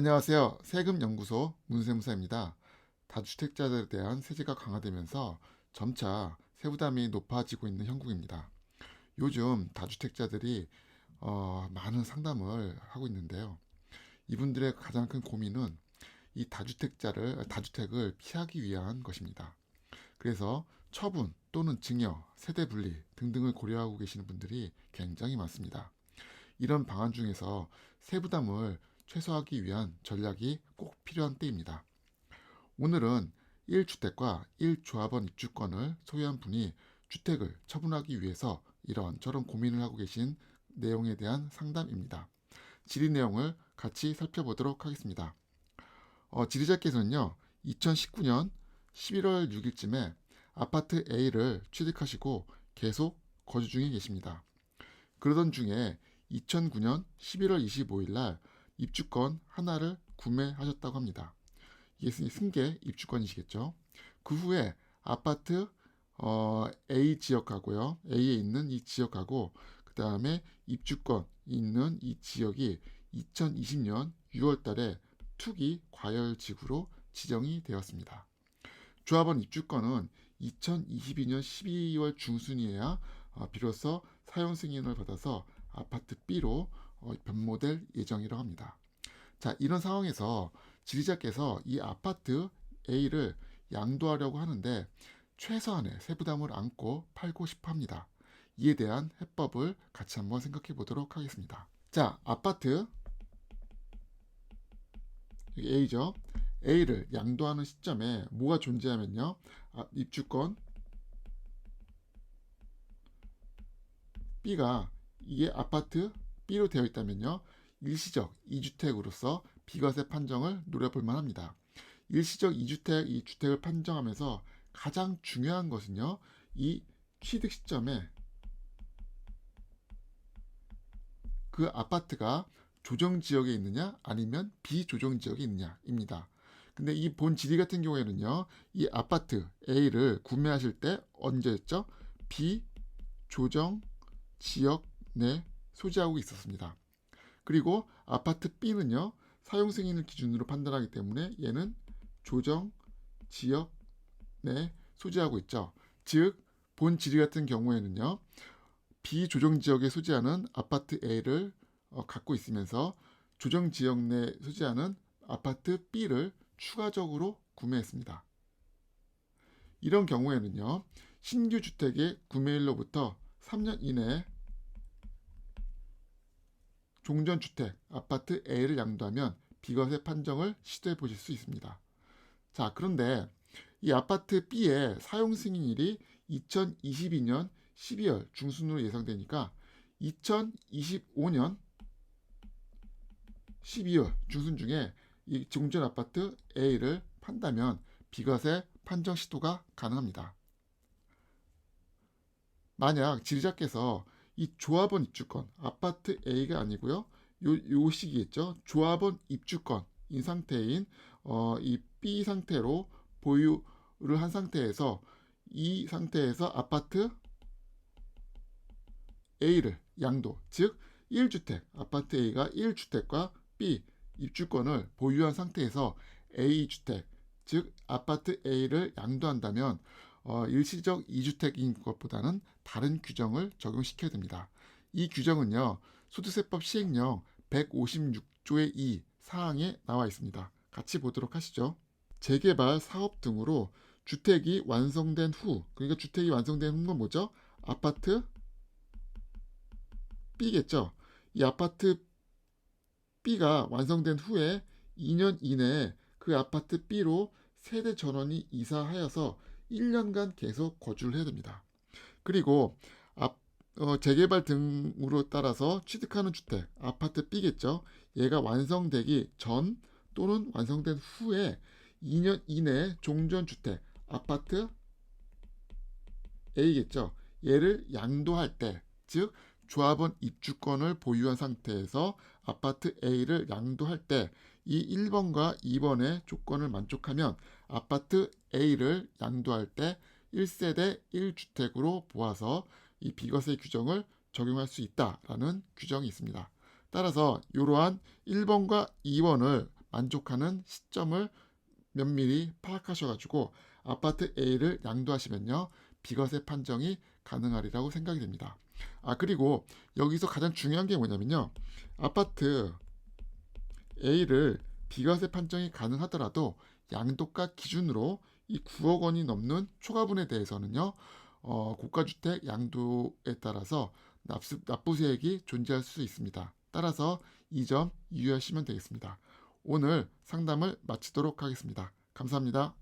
안녕하세요. 세금연구소 문세무사입니다. 다주택자들에 대한 세제가 강화되면서 점차 세부담이 높아지고 있는 형국입니다. 요즘 다주택자들이 많은 상담을 하고 있는데요. 이분들의 가장 큰 고민은 이 다주택을 피하기 위한 것입니다. 그래서 처분 또는 증여, 세대 분리 등등을 고려하고 계시는 분들이 굉장히 많습니다. 이런 방안 중에서 세부담을 최소화하기 위한 전략이 꼭 필요한 때입니다. 오늘은 1주택과 1조합원 입주권을 소유한 분이 주택을 처분하기 위해서 이런저런 고민을 하고 계신 내용에 대한 상담입니다. 질의 내용을 같이 살펴보도록 하겠습니다. 지리자께서는요, 2019년 11월 6일쯤에 아파트 A를 취득하시고 계속 거주 중에 계십니다. 그러던 중에 2009년 11월 25일 날 입주권 하나를 구매하셨다고 합니다. 이게 승계 입주권이시겠죠. 그 후에 아파트 A 지역하고요. A에 있는 이 지역하고 그 다음에 입주권 있는 이 지역이 2020년 6월 달에 투기 과열지구로 지정이 되었습니다. 조합원 입주권은 2022년 12월 중순이어야 비로소 사용 승인을 받아서 아파트 B로 변모될 예정이라고 합니다. 자, 이런 상황에서 지리자께서 이 아파트 A를 양도하려고 하는데 최소한의 세부담을 안고 팔고 싶어 합니다. 이에 대한 해법을 같이 한번 생각해 보도록 하겠습니다. 자, 아파트 A죠. A를 양도하는 시점에 뭐가 존재하면요. 입주권 B가 이게 아파트 B로 되어 있다면요. 일시적 2주택으로서 비과세 판정을 노려볼 만합니다. 일시적 2주택 이 주택을 판정하면서 가장 중요한 것은요. 이 취득 시점에 그 아파트가 조정 지역에 있느냐 아니면 비조정 지역에 있느냐입니다. 근데 이 본 질의 같은 경우에는요. 이 아파트 A를 구매하실 때 언제였죠? 비조정 지역 내 소지하고 있었습니다. 그리고 아파트 B는요. 사용 승인을 기준으로 판단하기 때문에 얘는 조정 지역 내 소지하고 있죠. 즉, 본 질의 같은 경우에는요. 비조정 지역에 소지하는 아파트 A를 갖고 있으면서 조정 지역 내 소지하는 아파트 B를 추가적으로 구매했습니다. 이런 경우에는요. 신규 주택의 구매일로부터 3년 이내에 종전주택 아파트 A를 양도하면 비과세 판정을 시도해 보실 수 있습니다. 자, 그런데 이 아파트 B의 사용 승인일이 2022년 12월 중순으로 예상되니까 2025년 12월 중순 중에 이 종전 아파트 A를 판다면 비과세 판정 시도가 가능합니다. 만약 지리자께서 이 조합원 입주권 아파트 A가 아니고요. 요 시기겠죠. 조합원 입주권인 상태인 이 B 상태로 보유를 한 상태에서 이 상태에서 아파트 A를 양도, 즉 1주택 아파트 A가 1주택과 B 입주권을 보유한 상태에서 A주택, 즉 아파트 A를 양도한다면 일시적 2주택인 것보다는 다른 규정을 적용시켜야 됩니다. 이 규정은요. 소득세법 시행령 156조의 2 사항에 나와 있습니다. 같이 보도록 하시죠. 재개발 사업 등으로 주택이 완성된 후, 그러니까 주택이 완성된 후는 뭐죠? 아파트 B겠죠. 이 아파트 B가 완성된 후에 2년 이내에 그 아파트 B로 세대 전원이 이사하여서 1년간 계속 거주를 해야 됩니다. 그리고 재개발 등으로 따라서 취득하는 주택, 아파트 B겠죠. 얘가 완성되기 전 또는 완성된 후에 2년 이내에 종전주택, 아파트 A겠죠. 얘를 양도할 때, 즉 조합원 입주권을 보유한 상태에서 아파트 A를 양도할 때 이 1번과 2번의 조건을 만족하면 아파트 A를 양도할 때 1세대 1주택으로 보아서 이 비과세 규정을 적용할 수 있다라는 규정이 있습니다. 따라서 이러한 1번과 2번을 만족하는 시점을 면밀히 파악하셔가지고 아파트 A를 양도하시면요, 비과세 판정이 가능하리라고 생각이 됩니다. 그리고 여기서 가장 중요한 게 뭐냐면요, 아파트 A를 비과세 판정이 가능하더라도 양도가 기준으로 이 9억 원이 넘는 초과분에 대해서는요, 고가주택 양도에 따라서 납부세액이 존재할 수 있습니다. 따라서 이 점 유의하시면 되겠습니다. 오늘 상담을 마치도록 하겠습니다. 감사합니다.